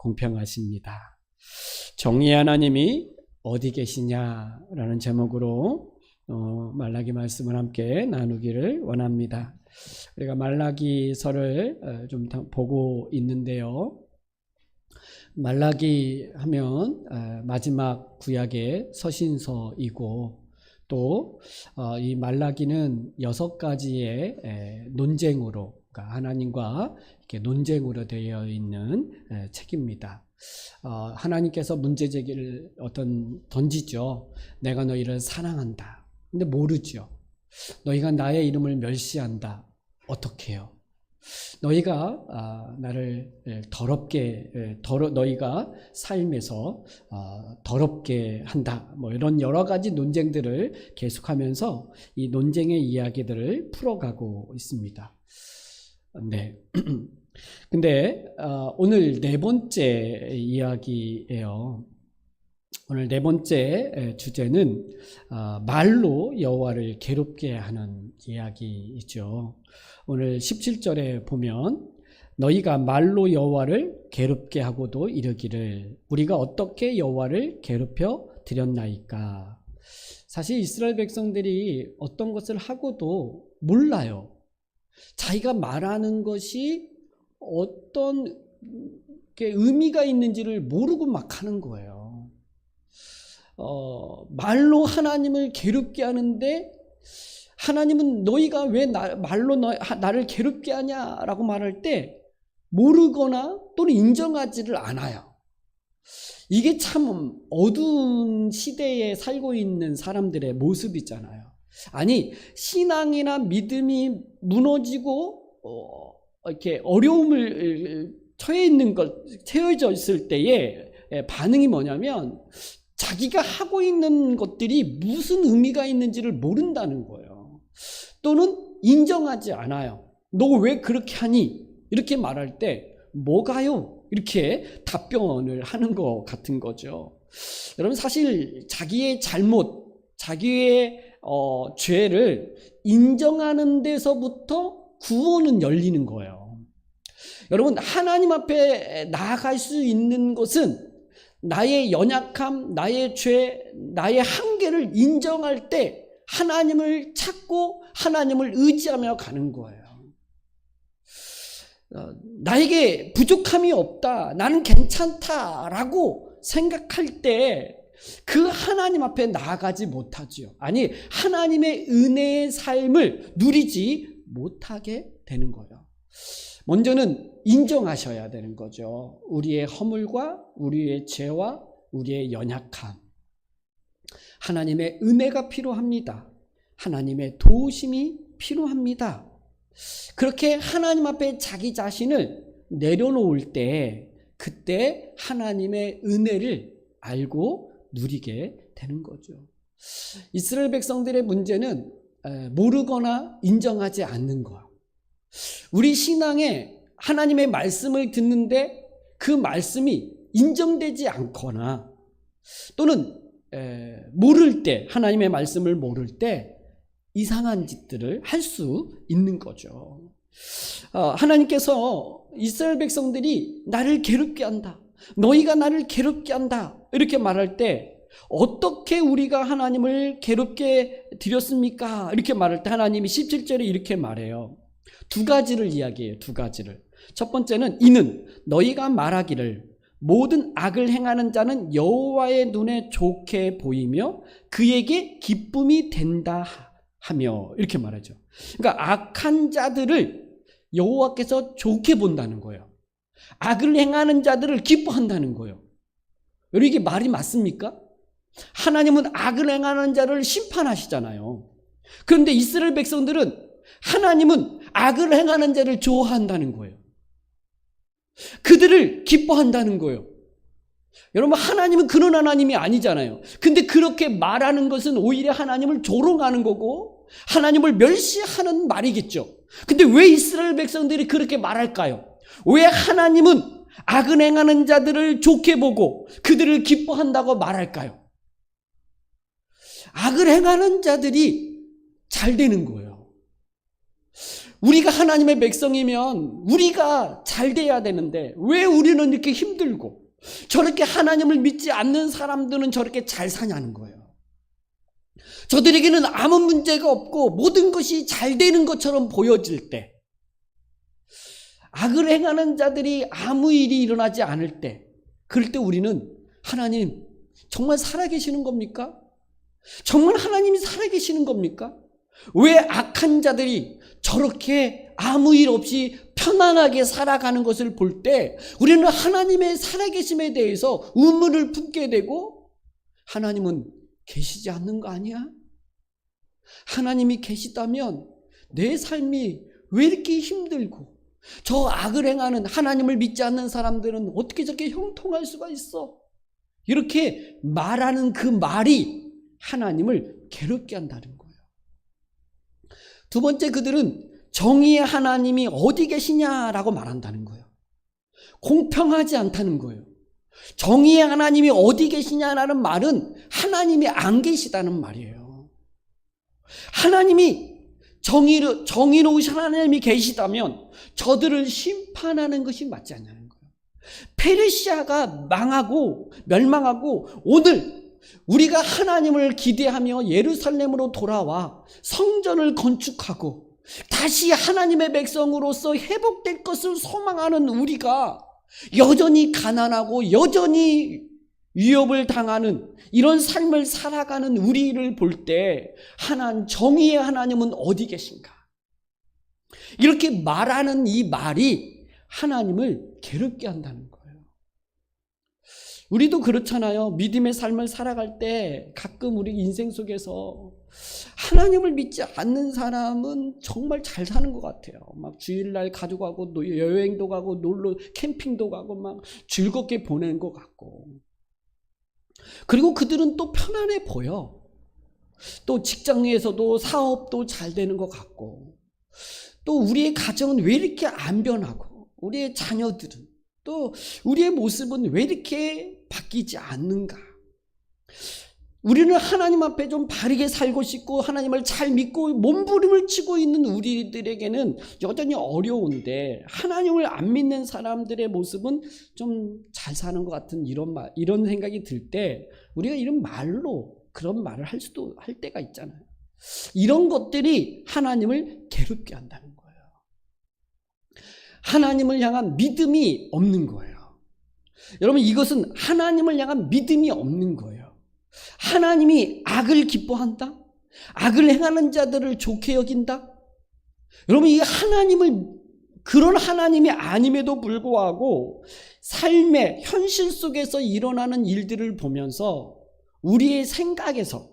공평하십니다. 정의의 하나님이 어디 계시냐라는 제목으로 말라기 말씀을 함께 나누기를 원합니다. 우리가 말라기서를 좀 보고 있는데요. 말라기 하면 마지막 구약의 서신서이고 또 이 말라기는 6가지의 논쟁으로, 그러니까 하나님과 이렇게 논쟁으로 되어 있는 책입니다. 하나님께서 문제 제기를 던지죠. 내가 너희를 사랑한다. 근데 모르죠. 너희가 나의 이름을 멸시한다. 어떻게 해요? 너희가 나를 너희가 삶에서 더럽게 한다. 뭐 이런 여러 가지 논쟁들을 계속하면서 이 논쟁의 이야기들을 풀어가고 있습니다. 네. 근데 오늘 4번째 이야기예요. 오늘 4번째 주제는 말로 여호와를 괴롭게 하는 이야기이죠. 오늘 17절에 보면 너희가 말로 여호와를 괴롭게 하고도 이르기를 우리가 어떻게 여호와를 괴롭혀 드렸나이까. 사실 이스라엘 백성들이 어떤 것을 하고도 몰라요. 자기가 말하는 것이 어떤 의미가 있는지를 모르고 막 하는 거예요. 말로 하나님을 괴롭게 하는데 하나님은 너희가 왜 말로 나를 괴롭게 하냐라고 말할 때 모르거나 또는 인정하지를 않아요. 이게 참 어두운 시대에 살고 있는 사람들의 모습이잖아요. 아니, 신앙이나 믿음이 무너지고 이렇게 어려움을 처해져 있을 때의 반응이 뭐냐면 자기가 하고 있는 것들이 무슨 의미가 있는지를 모른다는 거예요. 또는 인정하지 않아요. 너 왜 그렇게 하니? 이렇게 말할 때 뭐가요? 이렇게 답변을 하는 것 같은 거죠. 여러분, 사실 자기의 잘못, 자기의 죄를 인정하는 데서부터 구원은 열리는 거예요. 여러분, 하나님 앞에 나아갈 수 있는 것은 나의 연약함, 나의 죄, 나의 한계를 인정할 때 하나님을 찾고 하나님을 의지하며 가는 거예요. 나에게 부족함이 없다, 나는 괜찮다라고 생각할 때 그 하나님 앞에 나아가지 못하지요. 아니, 하나님의 은혜의 삶을 누리지 못하게 되는 거예요. 먼저는 인정하셔야 되는 거죠. 우리의 허물과 우리의 죄와 우리의 연약함. 하나님의 은혜가 필요합니다. 하나님의 도우심이 필요합니다. 그렇게 하나님 앞에 자기 자신을 내려놓을 때 그때 하나님의 은혜를 알고 누리게 되는 거죠. 이스라엘 백성들의 문제는 모르거나 인정하지 않는 것. 우리 신앙에 하나님의 말씀을 듣는데 그 말씀이 인정되지 않거나 또는 모를 때, 하나님의 말씀을 모를 때 이상한 짓들을 할 수 있는 거죠. 하나님께서 이스라엘 백성들이 나를 괴롭게 한다, 너희가 나를 괴롭게 한다 이렇게 말할 때 어떻게 우리가 하나님을 괴롭게 드렸습니까? 이렇게 말할 때 하나님이 17절에 이렇게 말해요. 2가지를 이야기해요. 2가지를. 첫 번째는 이는 너희가 말하기를 모든 악을 행하는 자는 여호와의 눈에 좋게 보이며 그에게 기쁨이 된다 하며 이렇게 말하죠. 그러니까 악한 자들을 여호와께서 좋게 본다는 거예요. 악을 행하는 자들을 기뻐한다는 거예요. 여러분, 이게 말이 맞습니까? 하나님은 악을 행하는 자를 심판하시잖아요. 그런데 이스라엘 백성들은 하나님은 악을 행하는 자를 좋아한다는 거예요. 그들을 기뻐한다는 거예요. 여러분, 하나님은 그런 하나님이 아니잖아요. 근데 그렇게 말하는 것은 오히려 하나님을 조롱하는 거고 하나님을 멸시하는 말이겠죠. 근데 왜 이스라엘 백성들이 그렇게 말할까요? 왜 하나님은 악을 행하는 자들을 좋게 보고 그들을 기뻐한다고 말할까요? 악을 행하는 자들이 잘 되는 거예요. 우리가 하나님의 백성이면 우리가 잘 돼야 되는데 왜 우리는 이렇게 힘들고 저렇게 하나님을 믿지 않는 사람들은 저렇게 잘 사냐는 거예요. 저들에게는 아무 문제가 없고 모든 것이 잘 되는 것처럼 보여질 때, 악을 행하는 자들이 아무 일이 일어나지 않을 때, 그럴 때 우리는 하나님 정말 살아계시는 겁니까? 정말 하나님이 살아계시는 겁니까? 왜 악한 자들이 저렇게 아무 일 없이 편안하게 살아가는 것을 볼 때 우리는 하나님의 살아계심에 대해서 의문을 품게 되고, 하나님은 계시지 않는 거 아니야? 하나님이 계시다면 내 삶이 왜 이렇게 힘들고 저 악을 행하는 하나님을 믿지 않는 사람들은 어떻게 저렇게 형통할 수가 있어? 이렇게 말하는 그 말이 하나님을 괴롭게 한다는 거예요. 두 번째, 그들은 정의의 하나님이 어디 계시냐라고 말한다는 거예요. 공평하지 않다는 거예요. 정의의 하나님이 어디 계시냐라는 말은 하나님이 안 계시다는 말이에요. 하나님이 정의로우신 하나님이 계시다면 저들을 심판하는 것이 맞지 않냐는 거예요. 페르시아가 망하고 멸망하고 오늘 우리가 하나님을 기대하며 예루살렘으로 돌아와 성전을 건축하고 다시 하나님의 백성으로서 회복될 것을 소망하는 우리가 여전히 가난하고 여전히 위협을 당하는 이런 삶을 살아가는 우리를 볼 때 정의의 하나님은 어디 계신가? 이렇게 말하는 이 말이 하나님을 괴롭게 한다는 거예요. 우리도 그렇잖아요. 믿음의 삶을 살아갈 때 가끔 우리 인생 속에서 하나님을 믿지 않는 사람은 정말 잘 사는 것 같아요. 막 주일날 가져가고 여행도 가고 놀러 캠핑도 가고 막 즐겁게 보내는 것 같고, 그리고 그들은 또 편안해 보여. 또 직장에서도 사업도 잘 되는 것 같고, 또 우리의 가정은 왜 이렇게 안 변하고, 우리의 자녀들은 또 우리의 모습은 왜 이렇게 바뀌지 않는가? 우리는 하나님 앞에 좀 바르게 살고 싶고 하나님을 잘 믿고 몸부림을 치고 있는 우리들에게는 여전히 어려운데, 하나님을 안 믿는 사람들의 모습은 좀 잘 사는 것 같은 이런 생각이 들 때 우리가 이런 말로 그런 말을 할 때가 있잖아요. 이런 것들이 하나님을 괴롭게 한다는 거예요. 하나님을 향한 믿음이 없는 거예요. 여러분, 이것은 하나님을 향한 믿음이 없는 거예요. 하나님이 악을 기뻐한다? 악을 행하는 자들을 좋게 여긴다? 여러분, 이 그런 하나님이 아님에도 불구하고 삶의 현실 속에서 일어나는 일들을 보면서 우리의 생각에서,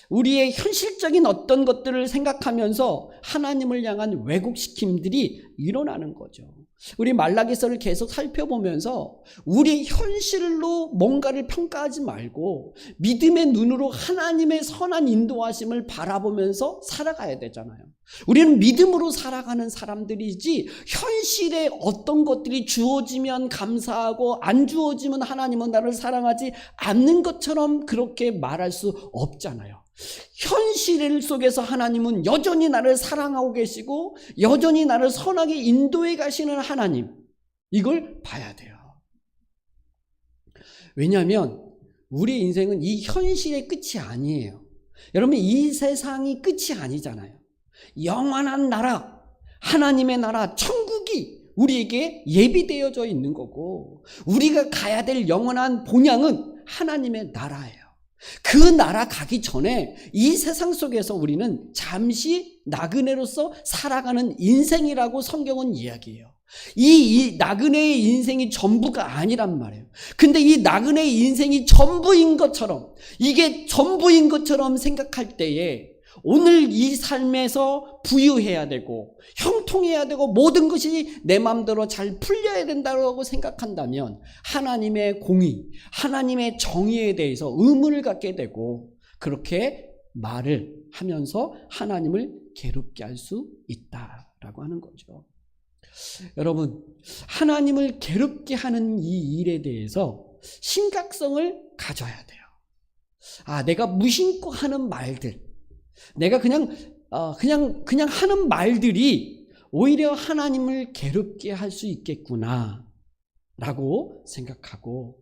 우리의 현실적인 어떤 것들을 생각하면서 하나님을 향한 왜곡시킴들이 일어나는 거죠. 우리 말라기서를 계속 살펴보면서 우리 현실로 뭔가를 평가하지 말고 믿음의 눈으로 하나님의 선한 인도하심을 바라보면서 살아가야 되잖아요. 우리는 믿음으로 살아가는 사람들이지 현실에 어떤 것들이 주어지면 감사하고 안 주어지면 하나님은 나를 사랑하지 않는 것처럼 그렇게 말할 수 없잖아요. 현실 속에서 하나님은 여전히 나를 사랑하고 계시고 여전히 나를 선하게 인도해 가시는 하나님, 이걸 봐야 돼요. 왜냐하면 우리 인생은 이 현실의 끝이 아니에요. 여러분, 이 세상이 끝이 아니잖아요. 영원한 나라, 하나님의 나라, 천국이 우리에게 예비되어져 있는 거고, 우리가 가야 될 영원한 본향은 하나님의 나라예요. 그 나라 가기 전에 이 세상 속에서 우리는 잠시 나그네로서 살아가는 인생이라고 성경은 이야기해요. 이 나그네의 인생이 전부가 아니란 말이에요. 근데 이 나그네의 인생이 전부인 것처럼, 이게 전부인 것처럼 생각할 때에 오늘 이 삶에서 부유해야 되고 형통해야 되고 모든 것이 내 마음대로 잘 풀려야 된다고 생각한다면 하나님의 공의, 하나님의 정의에 대해서 의문을 갖게 되고 그렇게 말을 하면서 하나님을 괴롭게 할 수 있다라고 하는 거죠. 여러분, 하나님을 괴롭게 하는 이 일에 대해서 심각성을 가져야 돼요. 내가 무심코 하는 말들, 내가 그냥 그냥 하는 말들이 오히려 하나님을 괴롭게 할 수 있겠구나 라고 생각하고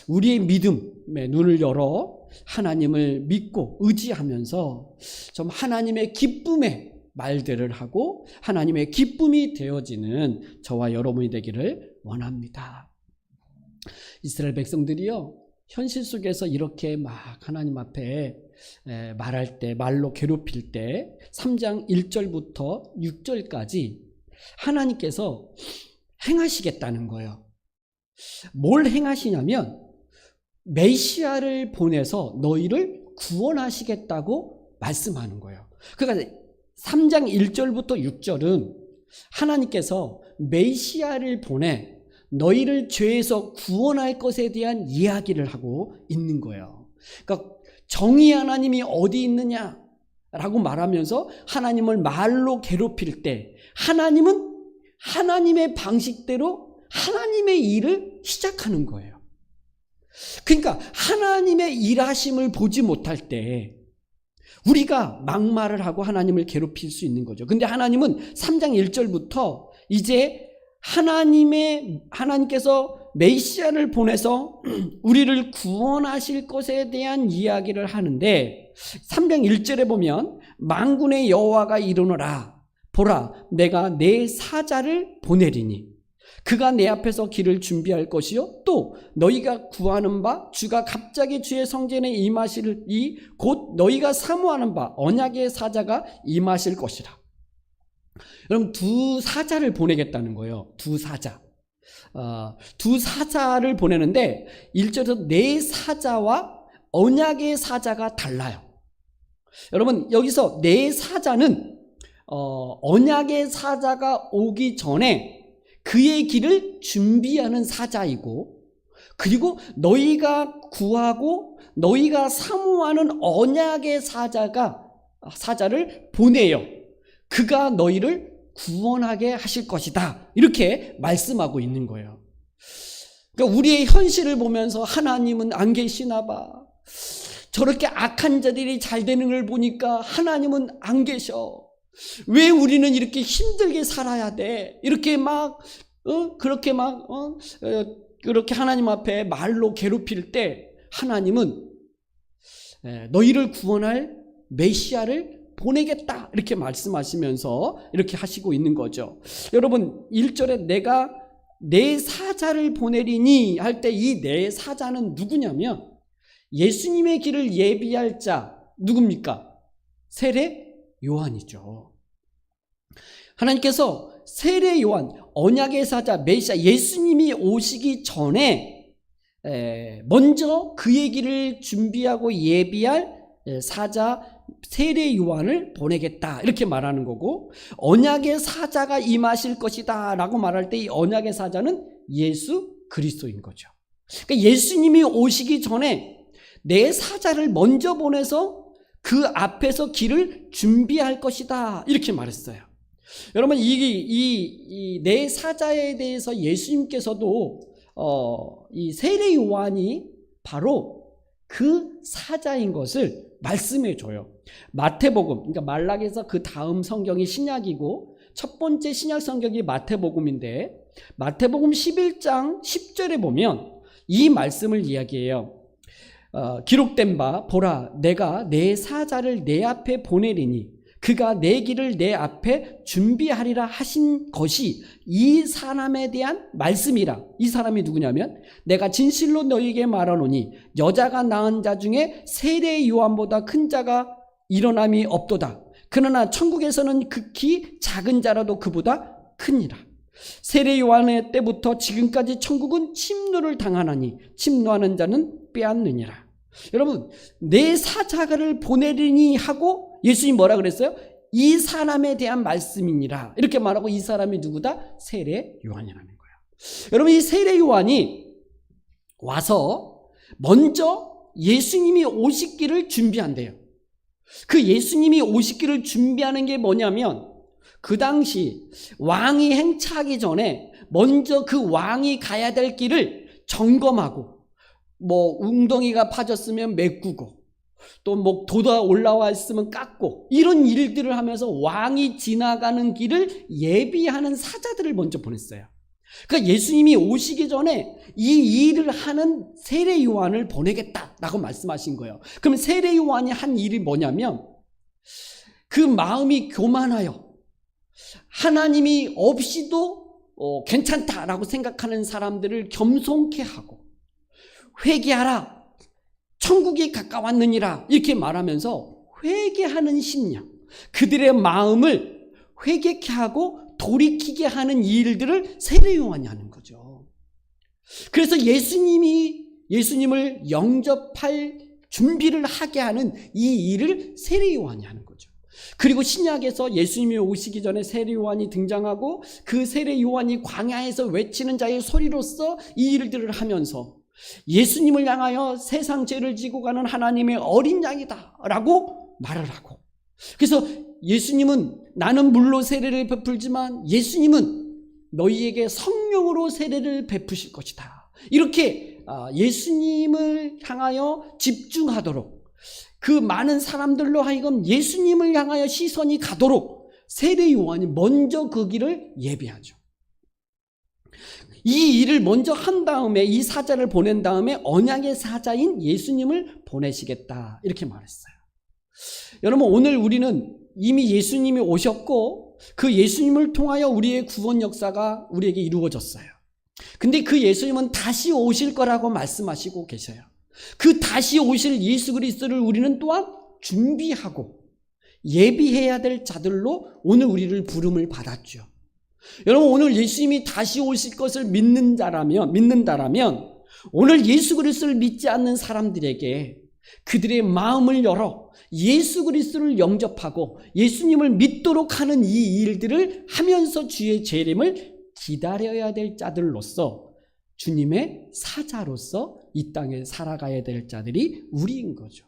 우리의 믿음의 눈을 열어 하나님을 믿고 의지하면서 좀 하나님의 기쁨의 말들을 하고 하나님의 기쁨이 되어지는 저와 여러분이 되기를 원합니다. 이스라엘 백성들이요, 현실 속에서 이렇게 막 하나님 앞에 말할 때, 말로 괴롭힐 때 3장 1절부터 6절까지 하나님께서 행하시겠다는 거예요. 뭘 행하시냐면 메시아를 보내서 너희를 구원하시겠다고 말씀하는 거예요. 그러니까 3장 1절부터 6절은 하나님께서 메시아를 보내 너희를 죄에서 구원할 것에 대한 이야기를 하고 있는 거예요. 그러니까 정의 하나님이 어디 있느냐라고 말하면서 하나님을 말로 괴롭힐 때 하나님은 하나님의 방식대로 하나님의 일을 시작하는 거예요. 그러니까 하나님의 일하심을 보지 못할 때 우리가 막말을 하고 하나님을 괴롭힐 수 있는 거죠. 근데 하나님은 3장 1절부터 이제 하나님께서 메시아를 보내서 우리를 구원하실 것에 대한 이야기를 하는데 3장 1절에 보면 만군의 여호와가 이르노라 보라 내가 내 사자를 보내리니 그가 내 앞에서 길을 준비할 것이요 또 너희가 구하는 바 주가 갑자기 주의 성전에 임하시리 곧 너희가 사모하는 바 언약의 사자가 임하실 것이라. 여러분 두 사자를 보내겠다는 거예요. 두 사자. 두 사자를 보내는데 1절에서 내 사자와 언약의 사자가 달라요. 여러분 여기서 내 사자는 언약의 사자가 오기 전에 그의 길을 준비하는 사자이고 그리고 너희가 구하고 너희가 사모하는 언약의 사자를 보내요. 그가 너희를 구원하게 하실 것이다. 이렇게 말씀하고 있는 거예요. 그러니까 우리의 현실을 보면서 하나님은 안 계시나 봐. 저렇게 악한 자들이 잘 되는 걸 보니까 하나님은 안 계셔. 왜 우리는 이렇게 힘들게 살아야 돼? 이렇게 그렇게 하나님 앞에 말로 괴롭힐 때 하나님은 너희를 구원할 메시아를 보내겠다 이렇게 말씀하시면서 이렇게 하시고 있는 거죠. 여러분 1절에 내가 내 사자를 보내리니 할 때 이 내 사자는 누구냐면 예수님의 길을 예비할 자 누굽니까? 세례 요한이죠. 하나님께서 세례 요한, 언약의 사자, 메시아 예수님이 오시기 전에 먼저 그의 길을 준비하고 예비할 사자 세례 요한을 보내겠다 이렇게 말하는 거고 언약의 사자가 임하실 것이다 라고 말할 때 이 언약의 사자는 예수 그리스도인 거죠. 그러니까 예수님이 오시기 전에 내 사자를 먼저 보내서 그 앞에서 길을 준비할 것이다 이렇게 말했어요. 여러분 이 내 사자에 대해서 예수님께서도 이 세례 요한이 바로 그 사자인 것을 말씀해 줘요. 마태복음 그러니까 말락에서 그 다음 성경이 신약이고 첫 번째 신약 성경이 마태복음인데 마태복음 11장 10절에 보면 이 말씀을 이야기해요. 기록된 바 보라 내가 내 사자를 내 앞에 보내리니 그가 내 길을 내 앞에 준비하리라 하신 것이 이 사람에 대한 말씀이라. 이 사람이 누구냐면 내가 진실로 너희에게 말하노니 여자가 낳은 자 중에 세례 요한보다 큰 자가 일어남이 없도다. 그러나 천국에서는 극히 작은 자라도 그보다 크니라. 세례 요한의 때부터 지금까지 천국은 침노를 당하나니 침노하는 자는 빼앗느니라. 여러분 내 사자를 보내리니 하고 예수님 뭐라 그랬어요? 이 사람에 대한 말씀이니라 이렇게 말하고 이 사람이 누구다? 세례 요한이라는 거예요. 여러분 이 세례 요한이 와서 먼저 예수님이 오시기를 준비한대요. 그 예수님이 오시기를 준비하는 게 뭐냐면 그 당시 왕이 행차하기 전에 먼저 그 왕이 가야 될 길을 점검하고 웅덩이가 파졌으면 메꾸고 또 뭐 돋아 올라와 있으면 깎고, 이런 일들을 하면서 왕이 지나가는 길을 예비하는 사자들을 먼저 보냈어요. 그러니까 예수님이 오시기 전에 이 일을 하는 세례 요한을 보내겠다라고 말씀하신 거예요. 그럼 세례 요한이 한 일이 뭐냐면, 그 마음이 교만하여 하나님이 없이도 괜찮다라고 생각하는 사람들을 겸손케 하고, 회개하라, 천국이 가까웠느니라, 이렇게 말하면서 회개하는 심령, 그들의 마음을 회개케 하고 돌이키게 하는 일들을 세례 요한이 하는 거죠. 그래서 예수님을 영접할 준비를 하게 하는 이 일을 세례 요한이 하는 거죠. 그리고 신약에서 예수님이 오시기 전에 세례 요한이 등장하고, 그 세례 요한이 광야에서 외치는 자의 소리로서 이 일들을 하면서 예수님을 향하여 세상 죄를 지고 가는 하나님의 어린 양이다 라고 말을 하고, 그래서 예수님은 나는 물로 세례를 베풀지만 예수님은 너희에게 성령으로 세례를 베푸실 것이다, 이렇게 예수님을 향하여 집중하도록, 그 많은 사람들로 하여금 예수님을 향하여 시선이 가도록 세례 요한이 먼저 그 길을 예비하죠. 이 일을 먼저 한 다음에, 이 사자를 보낸 다음에 언약의 사자인 예수님을 보내시겠다, 이렇게 말했어요. 여러분, 오늘 우리는 이미 예수님이 오셨고 그 예수님을 통하여 우리의 구원 역사가 우리에게 이루어졌어요. 근데 그 예수님은 다시 오실 거라고 말씀하시고 계셔요. 그 다시 오실 예수 그리스도를 우리는 또한 준비하고 예비해야 될 자들로 오늘 우리를 부름을 받았죠. 여러분, 오늘 예수님이 다시 오실 것을 믿는다라면 오늘 예수 그리스도를 믿지 않는 사람들에게 그들의 마음을 열어 예수 그리스도를 영접하고 예수님을 믿도록 하는 이 일들을 하면서 주의 재림을 기다려야 될 자들로서, 주님의 사자로서 이 땅에 살아가야 될 자들이 우리인 거죠.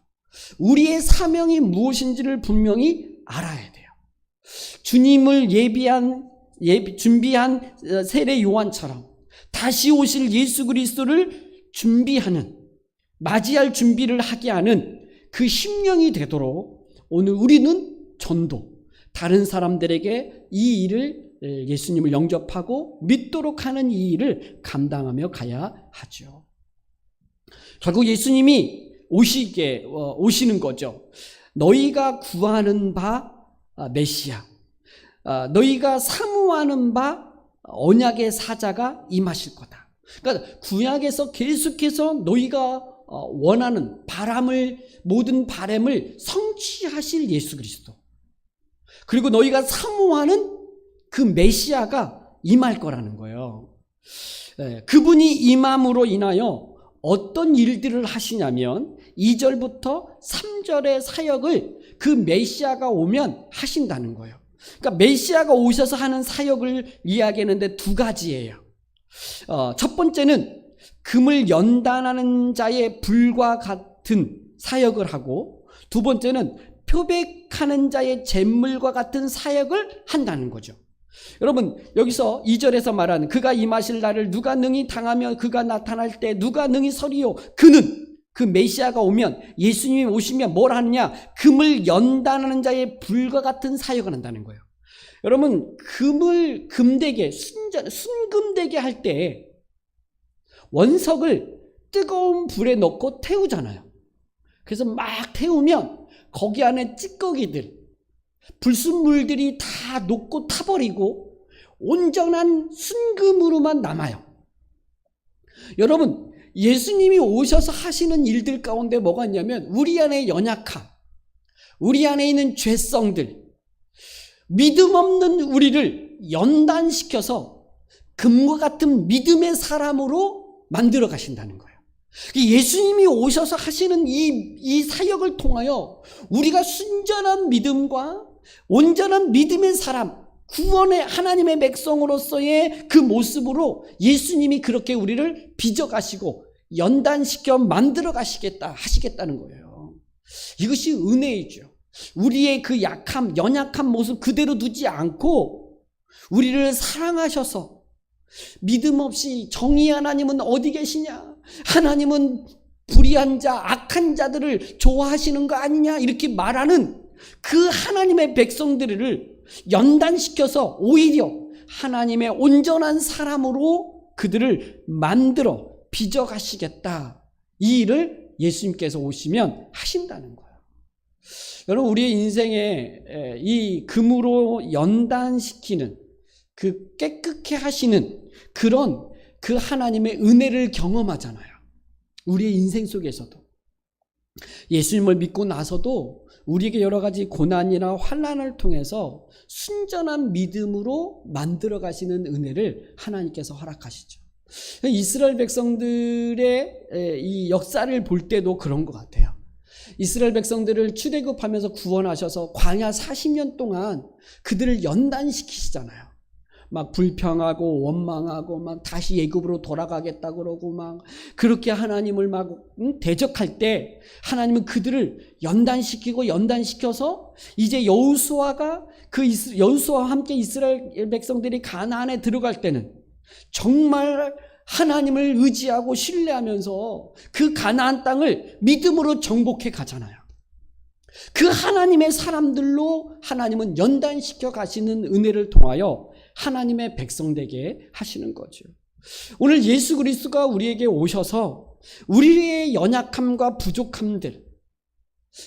우리의 사명이 무엇인지를 분명히 알아야 돼요. 주님을 준비한 세례 요한처럼 다시 오실 예수 그리스도를 맞이할 준비를 하게 하는 그 심령이 되도록 오늘 우리는 다른 사람들에게 이 일을, 예수님을 영접하고 믿도록 하는 이 일을 감당하며 가야 하죠. 결국 예수님이 오시는 거죠. 너희가 구하는 바 메시아, 너희가 사모하는 바 언약의 사자가 임하실 거다. 그러니까 구약에서 계속해서 너희가 원하는 모든 바람을 성취하실 예수 그리스도, 그리고 너희가 사모하는 그 메시아가 임할 거라는 거예요. 그분이 임함으로 인하여 어떤 일들을 하시냐면 2절부터 3절의 사역을 그 메시아가 오면 하신다는 거예요. 그러니까 메시아가 오셔서 하는 사역을 이야기하는데 두 가지예요. 첫 번째는 금을 연단하는 자의 불과 같은 사역을 하고, 두 번째는 표백하는 자의 잿물과 같은 사역을 한다는 거죠. 여러분, 여기서 2절에서 말하는 그가 임하실 날을 누가 능히 당하며 그가 나타날 때 누가 능히 서리요, 그는, 그 메시아가 오면, 예수님이 오시면 뭘 하느냐, 금을 연단하는 자의 불과 같은 사역을 한다는 거예요. 여러분, 순금되게 할 때 원석을 뜨거운 불에 넣고 태우잖아요. 그래서 막 태우면 거기 안에 찌꺼기들, 불순물들이 다 녹고 타버리고 온전한 순금으로만 남아요. 여러분, 예수님이 오셔서 하시는 일들 가운데 뭐가 있냐면, 우리 안에 연약함, 우리 안에 있는 죄성들, 믿음 없는 우리를 연단시켜서 금과 같은 믿음의 사람으로 만들어 가신다는 거예요. 예수님이 오셔서 하시는 이 사역을 통하여 우리가 순전한 믿음과 온전한 믿음의 사람, 구원의 하나님의 백성으로서의 그 모습으로 예수님이 그렇게 우리를 빚어가시고 연단시켜 만들어 하시겠다는 거예요. 이것이 은혜이죠. 우리의 그 연약한 모습 그대로 두지 않고 우리를 사랑하셔서, 믿음 없이 정의 하나님은 어디 계시냐, 하나님은 불의한 자, 악한 자들을 좋아하시는 거 아니냐 이렇게 말하는 그 하나님의 백성들을 연단시켜서 오히려 하나님의 온전한 사람으로 그들을 만들어 빚어가시겠다. 이 일을 예수님께서 오시면 하신다는 거예요. 여러분, 우리의 인생에 이 금으로 연단시키는 그 깨끗게 하시는 그런 그 하나님의 은혜를 경험하잖아요. 우리의 인생 속에서도. 예수님을 믿고 나서도 우리에게 여러 가지 고난이나 환난을 통해서 순전한 믿음으로 만들어 가시는 은혜를 하나님께서 허락하시죠. 이스라엘 백성들의 이 역사를 볼 때도 그런 것 같아요. 이스라엘 백성들을 출애굽하면서 구원하셔서 광야 40년 동안 그들을 연단시키시잖아요. 막 불평하고 원망하고 막 다시 애굽으로 돌아가겠다 그러고 막 그렇게 하나님을 막 대적할 때 하나님은 그들을 연단시켜서 이제 여호수아가 여호수아와 함께 이스라엘 백성들이 가나안에 들어갈 때는 정말 하나님을 의지하고 신뢰하면서 그 가나안 땅을 믿음으로 정복해 가잖아요. 그 하나님의 사람들로 하나님은 연단시켜 가시는 은혜를 통하여 하나님의 백성 되게 하시는 거죠. 오늘 예수 그리스도가 우리에게 오셔서 우리의 연약함과 부족함들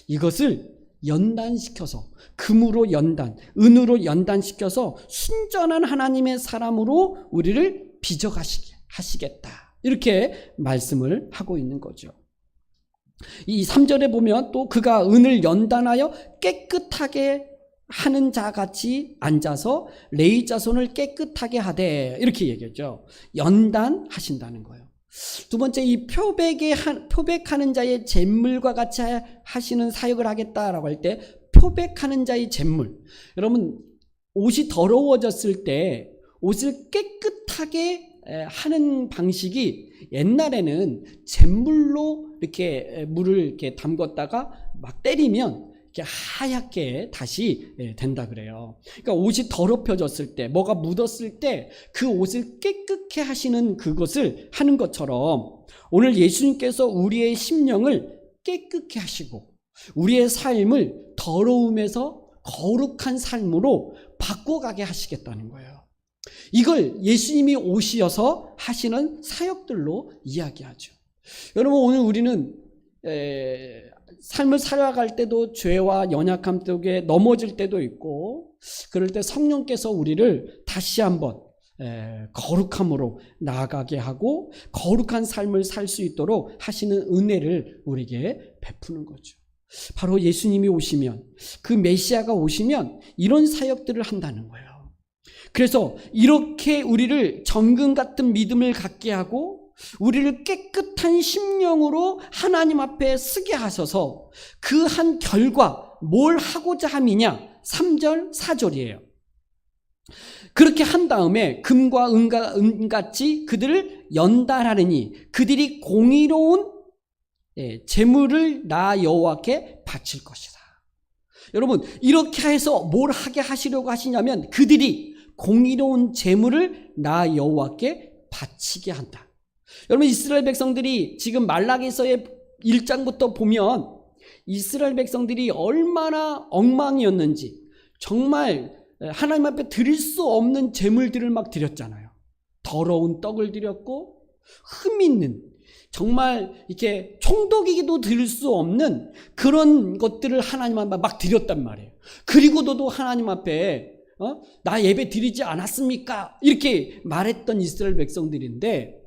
이것을 연단시켜서 금으로 은으로 연단시켜서 순전한 하나님의 사람으로 우리를 빚어가시겠다. 이렇게 말씀을 하고 있는 거죠. 이 3절에 보면 또 그가 은을 연단하여 깨끗하게 하는 자같이 앉아서 레위 자손을 깨끗하게 하되 이렇게 얘기했죠. 연단하신다는 거예요. 두 번째, 이 표백하는 자의 잿물과 같이 하시는 사역을 하겠다라고 할 때 표백하는 자의 잿물. 여러분, 옷이 더러워졌을 때 옷을 깨끗하게 하는 방식이 옛날에는 잿물로 이렇게 물을 이렇게 담궜다가 막 때리면 이렇게 하얗게 다시 된다 그래요. 그러니까 옷이 더럽혀졌을 때, 뭐가 묻었을 때 그 옷을 깨끗게 하시는 그것을 하는 것처럼 오늘 예수님께서 우리의 심령을 깨끗게 하시고 우리의 삶을 더러움에서 거룩한 삶으로 바꿔가게 하시겠다는 거예요. 이걸 예수님이 오셔서 하시는 사역들로 이야기하죠. 여러분, 오늘 우리는 삶을 살아갈 때도 죄와 연약함 속에 넘어질 때도 있고 그럴 때 성령께서 우리를 다시 한번 거룩함으로 나아가게 하고 거룩한 삶을 살 수 있도록 하시는 은혜를 우리에게 베푸는 거죠. 바로 예수님이 오시면, 그 메시아가 오시면 이런 사역들을 한다는 거예요. 그래서 이렇게 우리를 정금 같은 믿음을 갖게 하고 우리를 깨끗한 심령으로 하나님 앞에 서게 하셔서 그 한 결과 뭘 하고자 함이냐? 3절 4절이에요. 그렇게 한 다음에 금과 은같이 그들을 연단하느니 그들이 공의로운 제물을 나 여호와께 바칠 것이다. 여러분, 이렇게 해서 뭘 하게 하시려고 하시냐면 그들이 공의로운 제물을 나 여호와께 바치게 한다. 여러분, 이스라엘 백성들이 지금 말라기서의 1장부터 보면 이스라엘 백성들이 얼마나 엉망이었는지 정말 하나님 앞에 드릴 수 없는 제물들을 막 드렸잖아요. 더러운 떡을 드렸고 흠 있는 정말 이렇게 총독에게도 드릴 수 없는 그런 것들을 하나님 앞에 막 드렸단 말이에요. 그리고도 하나님 앞에 나 예배 드리지 않았습니까? 이렇게 말했던 이스라엘 백성들인데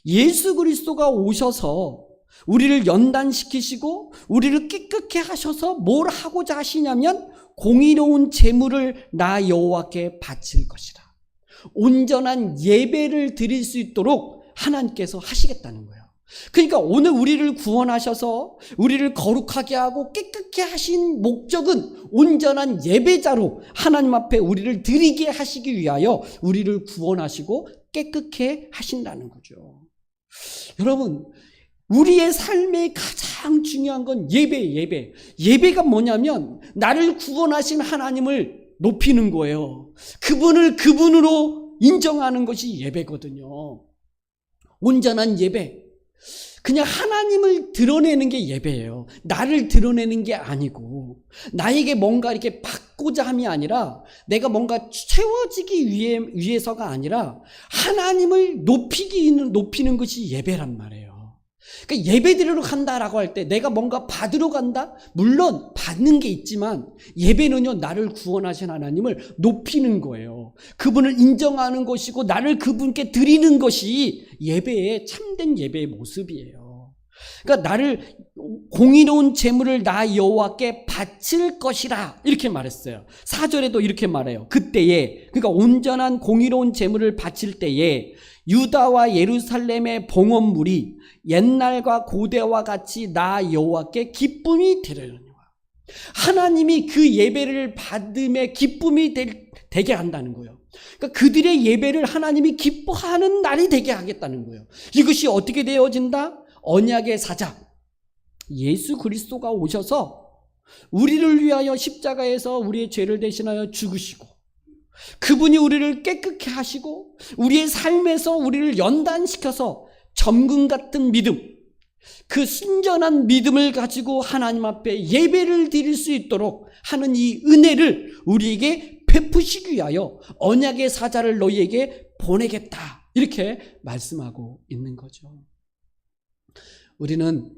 예수 그리스도가 오셔서 우리를 연단시키시고 우리를 깨끗게 하셔서 뭘 하고자 하시냐면 공의로운 제물을 나 여호와께 바칠 것이다. 온전한 예배를 드릴 수 있도록 하나님께서 하시겠다는 거예요. 그러니까 오늘 우리를 구원하셔서 우리를 거룩하게 하고 깨끗게 하신 목적은 온전한 예배자로 하나님 앞에 우리를 드리게 하시기 위하여 우리를 구원하시고 깨끗게 하신다는 거죠. 여러분, 우리의 삶의 가장 중요한 건 예배예요. 예배가 뭐냐면 나를 구원하신 하나님을 높이는 거예요. 그분을 그분으로 인정하는 것이 예배거든요. 온전한 예배. 그냥 하나님을 드러내는 게 예배예요. 나를 드러내는 게 아니고 나에게 뭔가 이렇게 받고자 함이 아니라 내가 뭔가 채워지기 위해서가 아니라 하나님을 높이는 것이 예배란 말이에요. 그러니까 예배드리러 간다라고 할 때 내가 뭔가 받으러 간다? 물론 받는 게 있지만 예배는요, 나를 구원하신 하나님을 높이는 거예요. 그분을 인정하는 것이고 나를 그분께 드리는 것이 예배의 참된 예배의 모습이에요. 그러니까 나를 공의로운 제물을 나 여호와께 바칠 것이라 이렇게 말했어요. 4절에도 이렇게 말해요. 그때에, 그러니까 온전한 공의로운 제물을 바칠 때에 유다와 예루살렘의 봉헌물이 옛날과 고대와 같이 나 여호와께 기쁨이 되려니와. 하나님이 그 예배를 받음에 기쁨이 되게 한다는 거예요. 그러니까 그들의 예배를 하나님이 기뻐하는 날이 되게 하겠다는 거예요. 이것이 어떻게 되어진다? 언약의 사자 예수 그리스도가 오셔서 우리를 위하여 십자가에서 우리의 죄를 대신하여 죽으시고 그분이 우리를 깨끗게 하시고 우리의 삶에서 우리를 연단시켜서 점금 같은 믿음, 그 순전한 믿음을 가지고 하나님 앞에 예배를 드릴 수 있도록 하는 이 은혜를 우리에게 베푸시기 위하여 언약의 사자를 너희에게 보내겠다 이렇게 말씀하고 있는 거죠. 우리는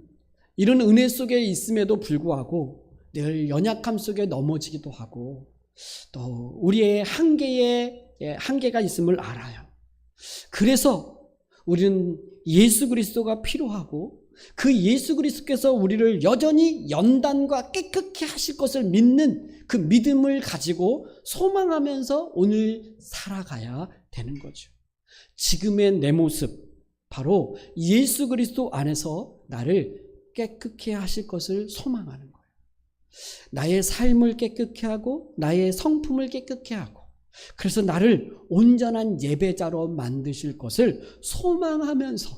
이런 은혜 속에 있음에도 불구하고 늘 연약함 속에 넘어지기도 하고 또 우리의 한계가 있음을 알아요. 그래서 우리는 예수 그리스도가 필요하고 그 예수 그리스도께서 우리를 여전히 연단과 깨끗게 하실 것을 믿는 그 믿음을 가지고 소망하면서 오늘 살아가야 되는 거죠. 지금의 내 모습, 바로 예수 그리스도 안에서 나를 깨끗게 하실 것을 소망하는 거예요. 나의 삶을 깨끗게 하고 나의 성품을 깨끗게 하고 그래서 나를 온전한 예배자로 만드실 것을 소망하면서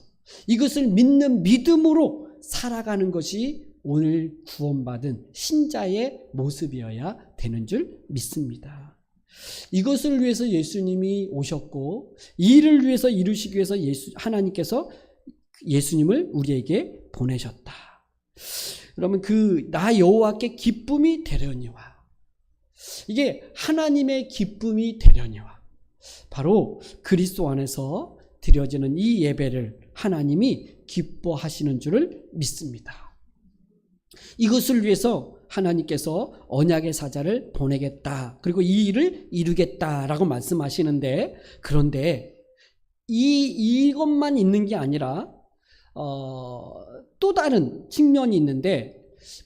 이것을 믿는 믿음으로 살아가는 것이 오늘 구원받은 신자의 모습이어야 되는 줄 믿습니다. 이것을 위해서 예수님이 오셨고 이 일을 위해서 이루시기 위해서 하나님께서 예수님을 우리에게 보내셨다. 그러면 그 나 여호와께 기쁨이 되려니와, 이게 하나님의 기쁨이 되려니와 바로 그리스도 안에서 드려지는 이 예배를 하나님이 기뻐하시는 줄을 믿습니다. 이것을 위해서 하나님께서 언약의 사자를 보내겠다, 그리고 이 일을 이루겠다라고 말씀하시는데, 그런데 이것만 있는 게 아니라 또 다른 측면이 있는데,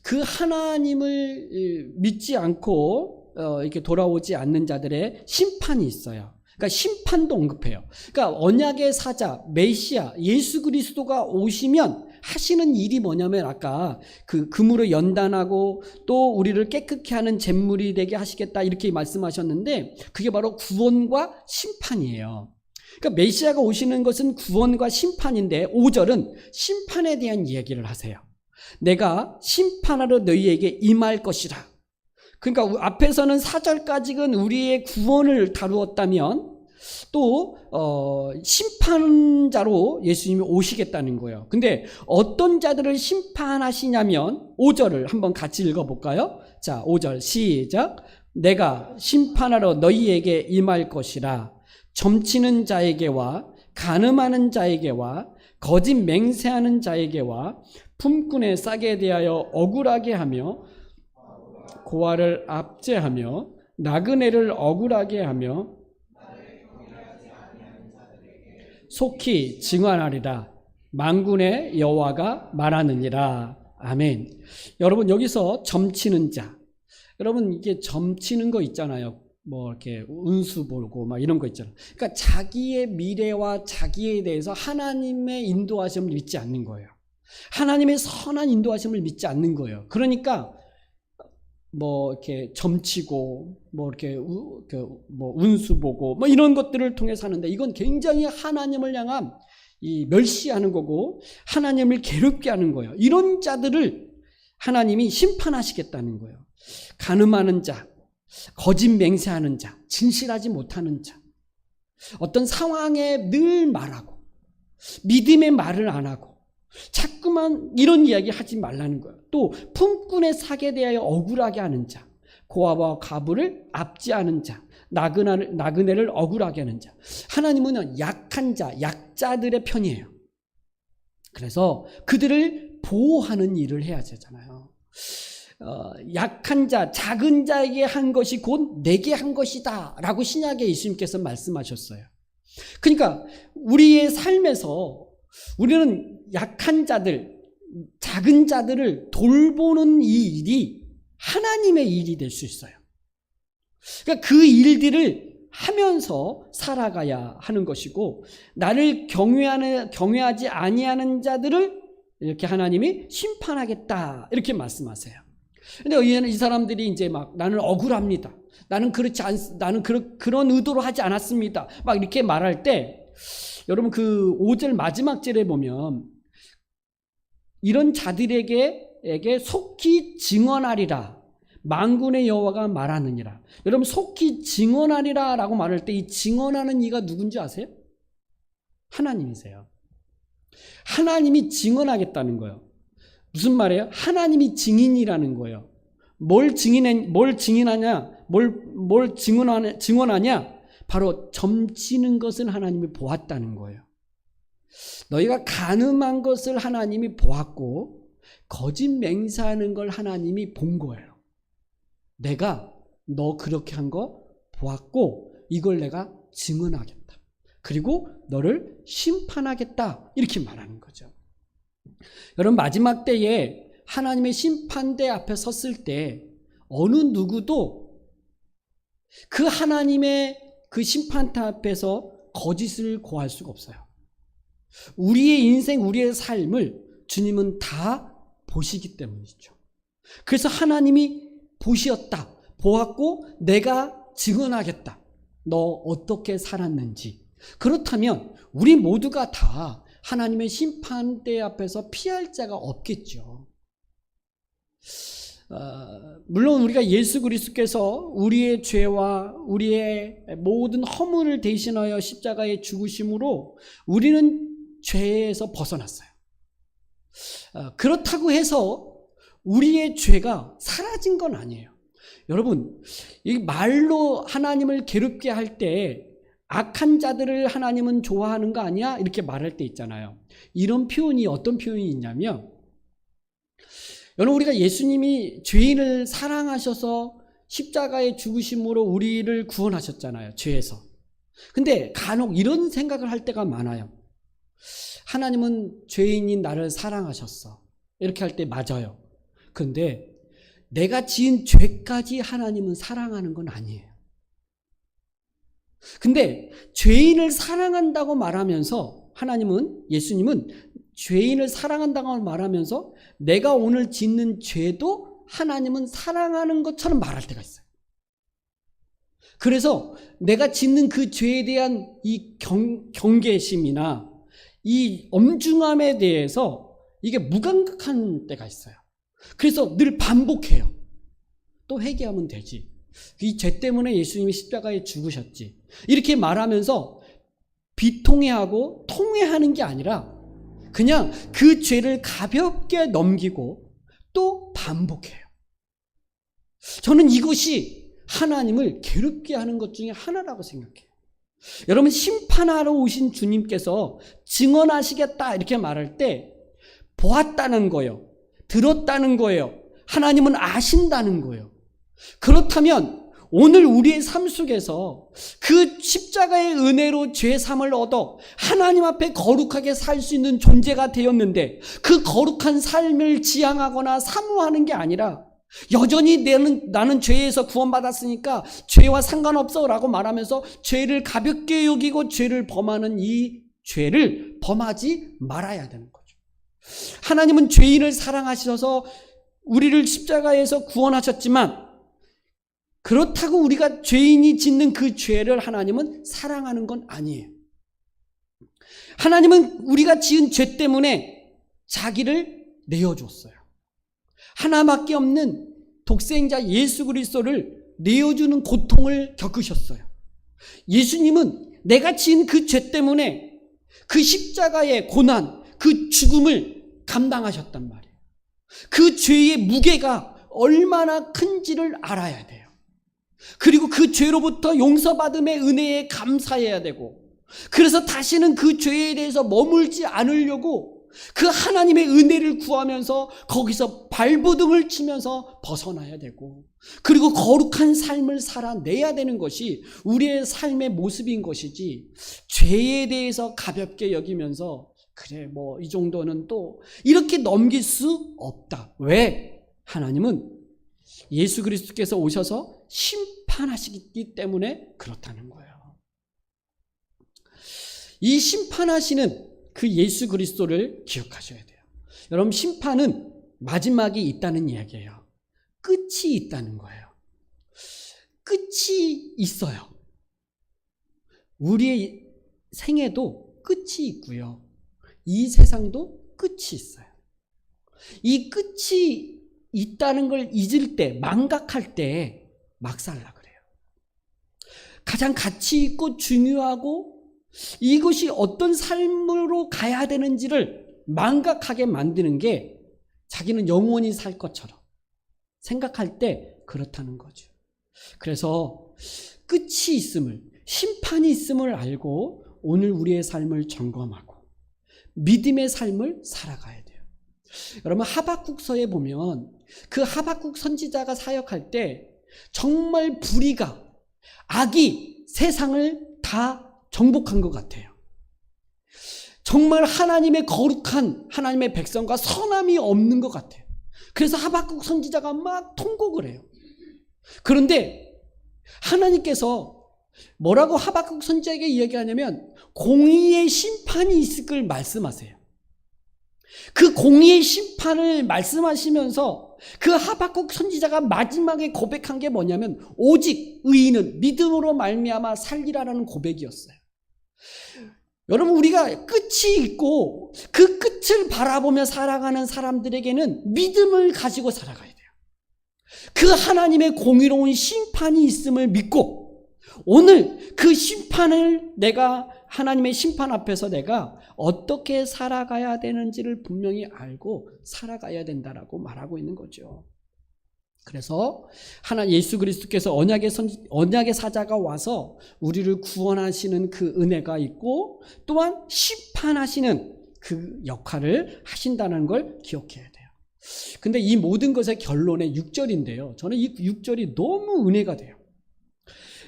그 하나님을 믿지 않고 이렇게 돌아오지 않는 자들의 심판이 있어요. 그러니까 심판도 언급해요. 그러니까 언약의 사자 메시아 예수 그리스도가 오시면 하시는 일이 뭐냐면, 아까 그 금으로 연단하고 또 우리를 깨끗게 하는 잿물이 되게 하시겠다 이렇게 말씀하셨는데, 그게 바로 구원과 심판이에요. 그러니까 메시아가 오시는 것은 구원과 심판인데 5절은 심판에 대한 이야기를 하세요. 내가 심판하러 너희에게 임할 것이라. 그러니까 앞에서는 4절까지는 우리의 구원을 다루었다면 또 심판자로 예수님이 오시겠다는 거예요. 근데 어떤 자들을 심판하시냐면 5절을 한번 같이 읽어볼까요? 자, 5절 시작. 내가 심판하러 너희에게 임할 것이라. 점치는 자에게와 간음하는 자에게와 거짓 맹세하는 자에게와 품꾼의 싹에 대하여 억울하게 하며 고아를 압제하며 나그네를 억울하게 하며 속히 증언하리라. 만군의 여호와가 말하느니라. 아멘. 여러분, 여기서 점치는 자, 여러분 이게 점치는 거 있잖아요. 뭐 이렇게 운수 보고 막 이런 거 있잖아요. 그러니까 자기의 미래와 자기에 대해서 하나님의 인도하심을 믿지 않는 거예요. 하나님의 선한 인도하심을 믿지 않는 거예요. 그러니까 뭐 이렇게 점치고 뭐 이렇게 뭐 운수 보고 뭐 이런 것들을 통해서 하는데, 이건 굉장히 하나님을 향한 이 멸시하는 거고 하나님을 괴롭게 하는 거예요. 이런 자들을 하나님이 심판하시겠다는 거예요. 간음하는 자, 거짓 맹세하는 자, 진실하지 못하는 자, 어떤 상황에 늘 말하고 믿음의 말을 안 하고 자꾸만 이런 이야기 하지 말라는 거예요. 또 품꾼의 사기에 대하여 억울하게 하는 자, 고아와 과부를 압제하는 자, 나그네를 억울하게 하는 자. 하나님은 약한 자, 약자들의 편이에요. 그래서 그들을 보호하는 일을 해야 되잖아요. 약한 자, 작은 자에게 한 것이 곧 내게 한 것이다 라고 신약에 예수님께서 말씀하셨어요. 그러니까 우리의 삶에서 우리는 약한 자들, 작은 자들을 돌보는 이 일이 하나님의 일이 될 수 있어요. 그러니까 그 일들을 하면서 살아가야 하는 것이고, 나를 경외하지 아니하는 자들을 이렇게 하나님이 심판하겠다 이렇게 말씀하세요. 근데 이 사람들이 이제 막 나는 억울합니다. 나는 그런 의도로 하지 않았습니다. 막 이렇게 말할 때 여러분 그 5절 마지막 절에 보면 이런 자들에게 속히 증언하리라 만군의 여호와가 말하느니라. 여러분 속히 증언하리라 라고 말할 때 이 증언하는 이가 누군지 아세요? 하나님이세요. 하나님이 증언하겠다는 거예요. 무슨 말이에요? 하나님이 증인이라는 거예요. 뭘 증언하냐? 바로 점치는 것을 하나님이 보았다는 거예요. 너희가 간음한 것을 하나님이 보았고 거짓 맹세하는 걸 하나님이 본 거예요. 내가 너 그렇게 한 거 보았고 이걸 내가 증언하겠다. 그리고 너를 심판하겠다. 이렇게 말하는 거죠. 여러분 마지막 때에 하나님의 심판대 앞에 섰을 때 어느 누구도 그 하나님의 그 심판대 앞에서 거짓을 고할 수가 없어요. 우리의 인생, 우리의 삶을 주님은 다 보시기 때문이죠. 그래서 하나님이 보셨다, 보았고 내가 증언하겠다. 너 어떻게 살았는지. 그렇다면 우리 모두가 다 하나님의 심판대 앞에서 피할 자가 없겠죠. 물론 우리가 예수 그리스도께서 우리의 죄와 우리의 모든 허물을 대신하여 십자가에 죽으심으로 우리는 죄에서 벗어났어요. 그렇다고 해서 우리의 죄가 사라진 건 아니에요. 여러분, 이 말로 하나님을 괴롭게 할 때 악한 자들을 하나님은 좋아하는 거 아니야? 이렇게 말할 때 있잖아요. 이런 표현이 어떤 표현이 있냐면, 여러분 우리가 예수님이 죄인을 사랑하셔서 십자가에 죽으심으로 우리를 구원하셨잖아요. 죄에서. 근데 간혹 이런 생각을 할 때가 많아요. 하나님은 죄인인 나를 사랑하셨어. 이렇게 할 때 맞아요. 근데 내가 지은 죄까지 하나님은 사랑하는 건 아니에요. 근데 죄인을 사랑한다고 말하면서 예수님은 죄인을 사랑한다고 말하면서 내가 오늘 짓는 죄도 하나님은 사랑하는 것처럼 말할 때가 있어요. 그래서 내가 짓는 그 죄에 대한 이 경계심이나 이 엄중함에 대해서 이게 무감각한 때가 있어요. 그래서 늘 반복해요. 또 회개하면 되지. 이 죄 때문에 예수님이 십자가에 죽으셨지. 이렇게 말하면서 비통해하고 통회하는 게 아니라 그냥 그 죄를 가볍게 넘기고 또 반복해요. 저는 이것이 하나님을 괴롭게 하는 것 중에 하나라고 생각해요. 여러분 심판하러 오신 주님께서 증언하시겠다 이렇게 말할 때 보았다는 거예요. 들었다는 거예요. 하나님은 아신다는 거예요. 그렇다면 오늘 우리의 삶 속에서 그 십자가의 은혜로 죄삼을 얻어 하나님 앞에 거룩하게 살 수 있는 존재가 되었는데 그 거룩한 삶을 지향하거나 사모하는 게 아니라 여전히 나는 죄에서 구원받았으니까 죄와 상관없어 라고 말하면서 죄를 가볍게 여기고 죄를 범하는 이 죄를 범하지 말아야 되는 거죠. 하나님은 죄인을 사랑하셔서 우리를 십자가에서 구원하셨지만 그렇다고 우리가 죄인이 짓는 그 죄를 하나님은 사랑하는 건 아니에요. 하나님은 우리가 지은 죄 때문에 자기를 내어줬어요. 하나밖에 없는 독생자 예수 그리스도를 내어주는 고통을 겪으셨어요. 예수님은 내가 지은 그 죄 때문에 그 십자가의 고난, 그 죽음을 감당하셨단 말이에요. 그 죄의 무게가 얼마나 큰지를 알아야 돼요. 그리고 그 죄로부터 용서받음의 은혜에 감사해야 되고, 그래서 다시는 그 죄에 대해서 머물지 않으려고 그 하나님의 은혜를 구하면서 거기서 발버둥을 치면서 벗어나야 되고, 그리고 거룩한 삶을 살아내야 되는 것이 우리의 삶의 모습인 것이지, 죄에 대해서 가볍게 여기면서 그래 뭐 이 정도는 또 이렇게 넘길 수 없다. 왜? 하나님은 예수 그리스도께서 오셔서 심판하시기 때문에 그렇다는 거예요. 이 심판하시는 그 예수 그리스도를 기억하셔야 돼요. 여러분, 심판은 마지막이 있다는 이야기예요. 끝이 있다는 거예요. 끝이 있어요. 우리의 생애도 끝이 있고요. 이 세상도 끝이 있어요. 이 끝이 있다는 걸 잊을 때, 망각할 때 막 살라 그래요. 가장 가치 있고 중요하고 이것이 어떤 삶으로 가야 되는지를 망각하게 만드는 게 자기는 영원히 살 것처럼 생각할 때 그렇다는 거죠. 그래서 끝이 있음을, 심판이 있음을 알고 오늘 우리의 삶을 점검하고 믿음의 삶을 살아가야 돼요. 여러분, 하박국서에 보면 그 하박국 선지자가 사역할 때 정말 불의가, 악이 세상을 다 정복한 것 같아요. 정말 하나님의 거룩한 하나님의 백성과 선함이 없는 것 같아요. 그래서 하박국 선지자가 막 통곡을 해요. 그런데 하나님께서 뭐라고 하박국 선지자에게 이야기하냐면 공의의 심판이 있을 걸 말씀하세요. 그 공의의 심판을 말씀하시면서 그 하박국 선지자가 마지막에 고백한 게 뭐냐면 오직 의인은 믿음으로 말미암아 살리라라는 고백이었어요. 여러분, 우리가 끝이 있고 그 끝을 바라보며 살아가는 사람들에게는 믿음을 가지고 살아가야 돼요. 그 하나님의 공의로운 심판이 있음을 믿고 오늘 그 심판을 내가 하나님의 심판 앞에서 내가 어떻게 살아가야 되는지를 분명히 알고 살아가야 된다라고 말하고 있는 거죠. 그래서 예수 그리스도께서 언약의 사자가 와서 우리를 구원하시는 그 은혜가 있고 또한 심판하시는 그 역할을 하신다는 걸 기억해야 돼요. 근데 이 모든 것의 결론의 6절인데요. 저는 이 6절이 너무 은혜가 돼요.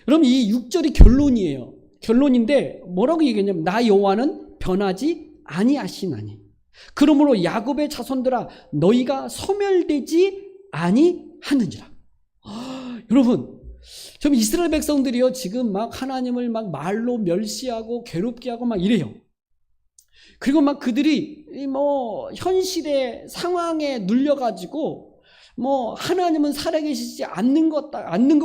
그럼 이 6절이 결론이에요. 결론인데 뭐라고 얘기했냐면 나 여호와는 변하지 아니하시나니 그러므로 야곱의 자손들아 너희가 소멸되지 아니하느니라. 여러분, 좀 이스라엘 백성들이요 지금 막 하나님을 막 말로 멸시하고 괴롭게 하고 막 이래요. 그리고 막 그들이 뭐 현실의 상황에 눌려가지고 뭐 하나님은 살아계시지 않는 것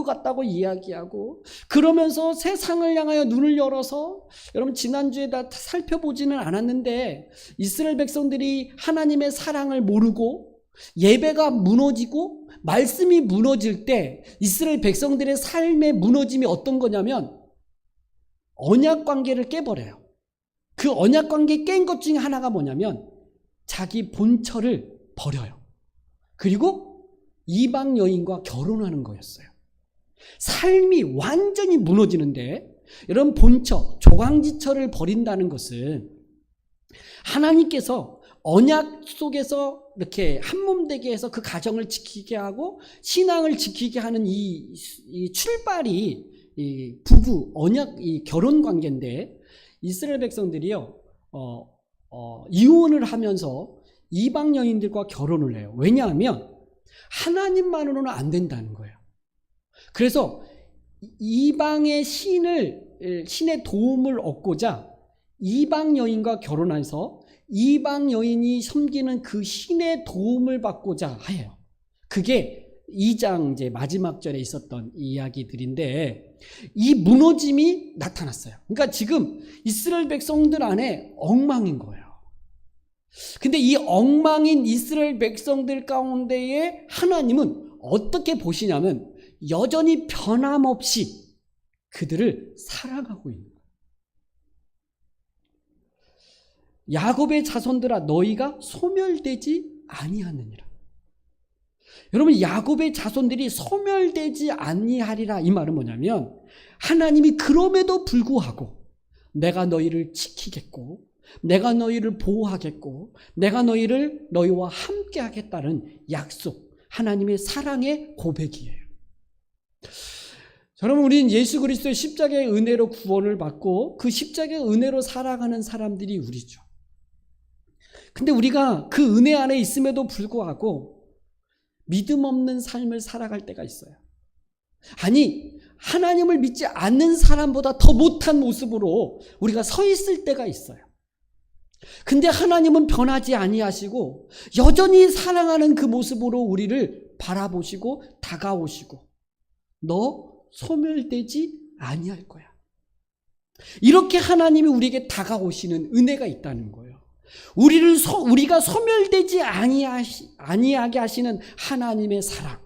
같다고 이야기하고 그러면서 세상을 향하여 눈을 열어서 여러분 지난주에 다 살펴보지는 않았는데 이스라엘 백성들이 하나님의 사랑을 모르고 예배가 무너지고 말씀이 무너질 때 이스라엘 백성들의 삶의 무너짐이 어떤 거냐면 언약 관계를 깨버려요. 그 언약 관계 깬 것 중에 하나가 뭐냐면 자기 본처를 버려요. 그리고 이방 여인과 결혼하는 거였어요. 삶이 완전히 무너지는데 여러분 본처, 조강지처를 버린다는 것은 하나님께서 언약 속에서 이렇게 한몸되게 해서 그 가정을 지키게 하고 신앙을 지키게 하는 이 출발이 이 부부, 언약, 이 결혼 관계인데 이스라엘 백성들이요, 이혼을 하면서 이방 여인들과 결혼을 해요. 왜냐하면 하나님만으로는 안 된다는 거예요. 그래서 이방의 신의 도움을 얻고자 이방 여인과 결혼해서 이방 여인이 섬기는 그 신의 도움을 받고자 해요. 그게 2장 이제 마지막 절에 있었던 이야기들인데 이 무너짐이 나타났어요. 그러니까 지금 이스라엘 백성들 안에 엉망인 거예요. 근데 이 엉망인 이스라엘 백성들 가운데에 하나님은 어떻게 보시냐면 여전히 변함없이 그들을 사랑하고 있는 거예요. 야곱의 자손들아 너희가 소멸되지 아니하느니라. 여러분, 야곱의 자손들이 소멸되지 아니하리라 이 말은 뭐냐면, 하나님이 그럼에도 불구하고 내가 너희를 지키겠고, 내가 너희를 보호하겠고, 내가 너희와 함께 하겠다는 약속, 하나님의 사랑의 고백이에요. 여러분, 우리는 예수 그리스도의 십자가의 은혜로 구원을 받고 그 십자가의 은혜로 살아가는 사람들이 우리죠. 근데 우리가 그 은혜 안에 있음에도 불구하고 믿음 없는 삶을 살아갈 때가 있어요. 아니, 하나님을 믿지 않는 사람보다 더 못한 모습으로 우리가 서 있을 때가 있어요. 근데 하나님은 변하지 아니하시고 여전히 사랑하는 그 모습으로 우리를 바라보시고 다가오시고, 너 소멸되지 아니할 거야. 이렇게 하나님이 우리에게 다가오시는 은혜가 있다는 거예요. 우리가 소멸되지 아니하게 하시는 하나님의 사랑,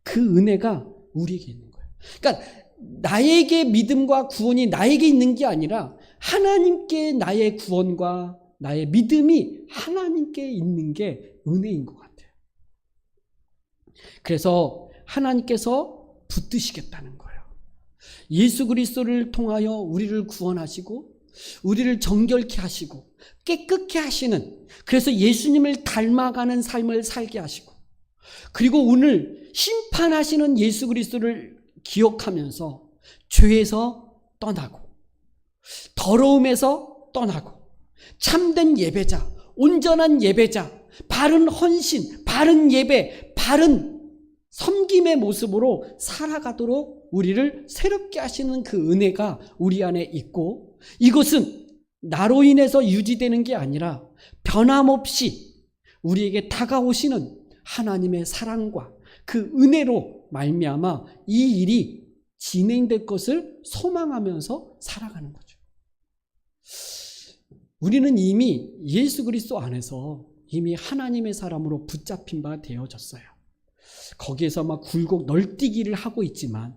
그 은혜가 우리에게 있는 거예요. 그러니까 나에게 믿음과 구원이 나에게 있는 게 아니라 하나님께 나의 구원과 나의 믿음이 하나님께 있는 게 은혜인 것 같아요. 그래서 하나님께서 붙드시겠다는 거예요. 예수 그리스도를 통하여 우리를 구원하시고 우리를 정결케 하시고 깨끗게 하시는, 그래서 예수님을 닮아가는 삶을 살게 하시고, 그리고 오늘 심판하시는 예수 그리스도를 기억하면서 죄에서 떠나고 더러움에서 떠나고 참된 예배자, 온전한 예배자, 바른 헌신, 바른 예배, 바른 섬김의 모습으로 살아가도록 우리를 새롭게 하시는 그 은혜가 우리 안에 있고, 이것은 나로 인해서 유지되는 게 아니라 변함없이 우리에게 다가오시는 하나님의 사랑과 그 은혜로 말미암아 이 일이 진행될 것을 소망하면서 살아가는 거죠. 우리는 이미 예수 그리스도 안에서 이미 하나님의 사람으로 붙잡힌 바 되어졌어요. 거기에서 막 굴곡 널뛰기를 하고 있지만,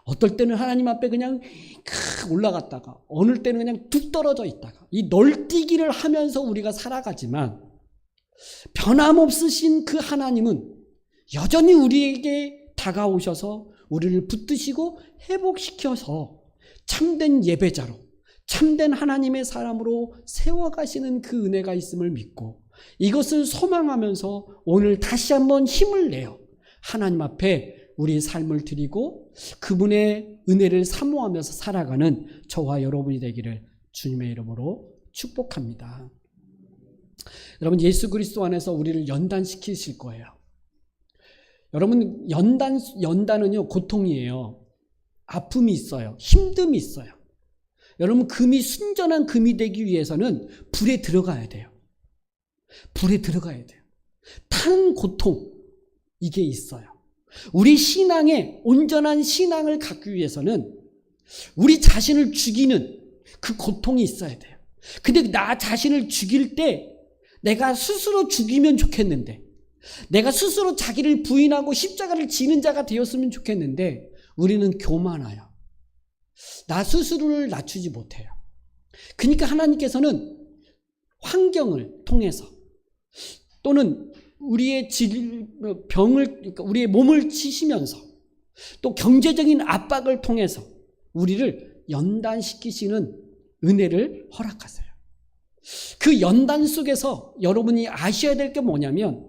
어떨 때는 하나님 앞에 그냥 올라갔다가 어느 때는 그냥 뚝 떨어져 있다가, 이 널뛰기를 하면서 우리가 살아가지만 변함없으신 그 하나님은 여전히 우리에게 다가오셔서 우리를 붙드시고 회복시켜서 참된 예배자로, 참된 하나님의 사람으로 세워가시는 그 은혜가 있음을 믿고, 이것을 소망하면서 오늘 다시 한번 힘을 내어 하나님 앞에 우리의 삶을 드리고 그분의 은혜를 사모하면서 살아가는 저와 여러분이 되기를 주님의 이름으로 축복합니다. 여러분, 예수 그리스도 안에서 우리를 연단시키실 거예요. 여러분, 연단은요 고통이에요. 아픔이 있어요. 힘듦이 있어요. 여러분, 순전한 금이 되기 위해서는 불에 들어가야 돼요. 불에 들어가야 돼요. 타는 고통, 이게 있어요. 우리 신앙에 온전한 신앙을 갖기 위해서는 우리 자신을 죽이는 그 고통이 있어야 돼요. 근데 나 자신을 죽일 때 내가 스스로 죽이면 좋겠는데, 내가 스스로 자기를 부인하고 십자가를 지는 자가 되었으면 좋겠는데, 우리는 교만해요. 나 스스로를 낮추지 못해요. 그러니까 하나님께서는 환경을 통해서 또는 우리의 그러니까 우리의 몸을 치시면서 또 경제적인 압박을 통해서 우리를 연단시키시는 은혜를 허락하세요. 그 연단 속에서 여러분이 아셔야 될 게 뭐냐면,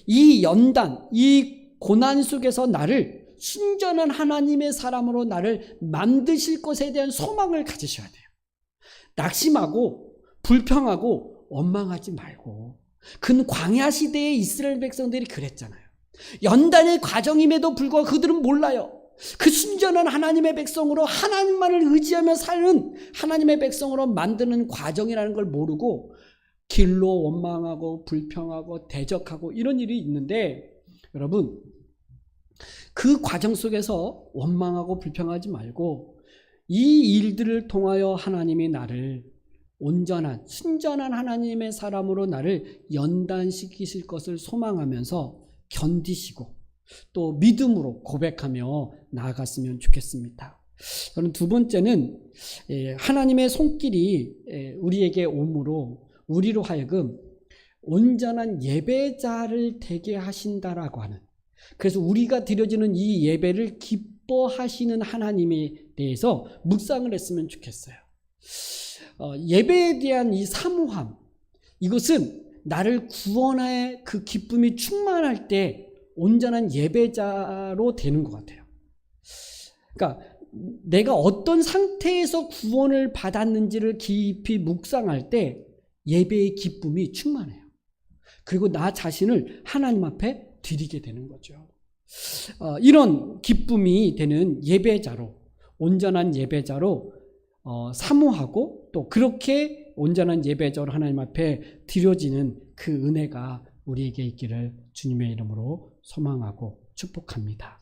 이 연단, 이 고난 속에서 나를 순전한 하나님의 사람으로 나를 만드실 것에 대한 소망을 가지셔야 돼요. 낙심하고 불평하고 원망하지 말고. 그 광야 시대의 이스라엘 백성들이 그랬잖아요. 연단의 과정임에도 불구하고 그들은 몰라요. 그 순전한 하나님의 백성으로 하나님만을 의지하며 사는 하나님의 백성으로 만드는 과정이라는 걸 모르고 길로 원망하고 불평하고 대적하고 이런 일이 있는데, 여러분, 그 과정 속에서 원망하고 불평하지 말고 이 일들을 통하여 하나님이 나를 온전한 순전한 하나님의 사람으로 나를 연단시키실 것을 소망하면서 견디시고 또 믿음으로 고백하며 나아갔으면 좋겠습니다. 저는 두 번째는 하나님의 손길이 우리에게 오므로 우리로 하여금 온전한 예배자를 되게 하신다라고 하는, 그래서 우리가 드려지는 이 예배를 기뻐하시는 하나님에 대해서 묵상을 했으면 좋겠어요. 예배에 대한 이 사모함, 이것은 나를 구원의 그 기쁨이 충만할 때 온전한 예배자로 되는 것 같아요. 그러니까 내가 어떤 상태에서 구원을 받았는지를 깊이 묵상할 때 예배의 기쁨이 충만해요. 그리고 나 자신을 하나님 앞에 드리게 되는 거죠. 이런 기쁨이 되는 예배자로, 온전한 예배자로 사모하고 또 그렇게 온전한 예배자로 하나님 앞에 드려지는 그 은혜가 우리에게 있기를 주님의 이름으로 소망하고 축복합니다.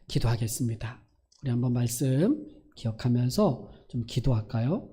기도하겠습니다. 우리 한번 말씀 기억하면서 좀 기도할까요?